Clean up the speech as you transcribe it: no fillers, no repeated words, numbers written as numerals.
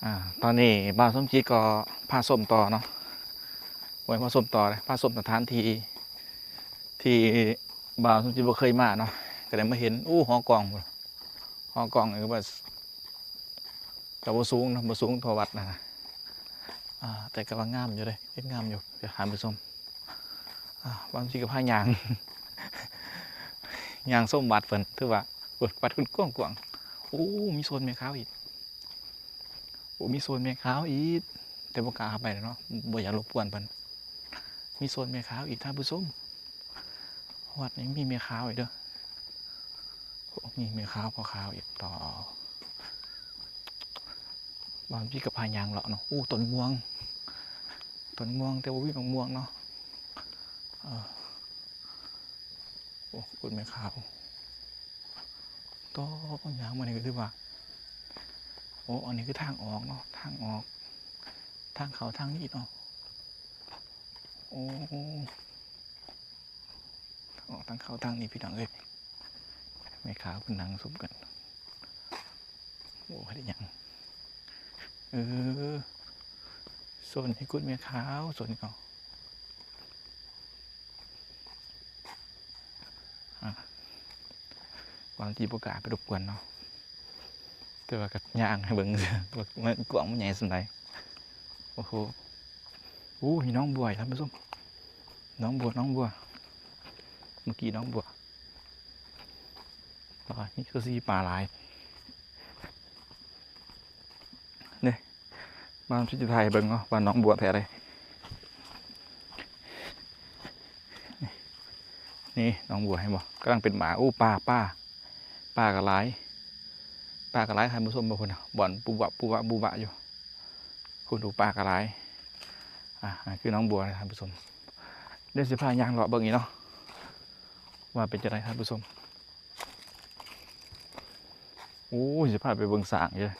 อ่าตอนนี้บ้านส้มจีก็พาส้มต่อเนาะไว้พาส้มต่อเลยพาส้มสถานที่ที่บ้านส้มจีบ่เคยมาเนาะก็ได้มาเห็นอู้หอกองพุ่นหอกองคือว่ากับบ่สูงเนาะบ่สูงเท่าวัดนะแต่ก็ว่างามอยู่เลยเฮ็ดงามอยู่เดี๋ยวหาไปส้มบ้านส้มจีก็พายางยางส้มวัดเพิ่นถือว่าวัดเพิ่นกว้างๆโอ้มีโซนแม่ค้าอีกโอ้มีโซนแม่ค้าอีกแต่บ่กล้าเข้าไปเนาะบ่อยากรบกวนเพิ่นมีโซนแม่ค้าอีกท่านผู้ชมวัดนี้มีแม่ค้าอีกเด้อโอ้มีแม่ค้าพ่อค้าอีกต่อบางที่กับพายางเลาะเนาะอู้ต้นม่วงแต่ว่าวิ่งม่วงเนาะโอ้คุณแม่ค้าต่อยางมานี่ก็ถือว่าโอ้อันนี้คือทางออกเนาะทางออกทางเขาทางนี้เนาะโอ้ออกทางเขาทางนี้พี่น้องเอ้ยแม่ค้าเพิ่นนั่งซุ่มกันโอ้ได้ยังส่วนให้คุณแม่ค้าส่วนนี้เอาบางทีประกาศไปรบกวนเนาะแต่ว่าก็ย่างให้เบิ่งมันกว้างมันใหญ่ส่วนใดโอ้โหมีน้องบัวท่านผู้ชมน้องบัวเมื่อกี้น้องบัวนี่คือสีปลาลายเนี่ยบ้านพิจิตรไทยเบิ่งเนาะบ้านน้องบัวแท้เลยนี่น้องบัวให้บ่กำลังเป็นหมาป้ากระไรท่านผู้ชมบางคนบ่อนปูบะอยู่คุณดูปลากระไรคือน้องบัวนะท่านผู้ชมเดี๋ยวสิพายางเลาะเบิ่งอีกเนาะว่าเป็นจะไรท่านผู้ชมสิพาไปเบิ่งสางเลย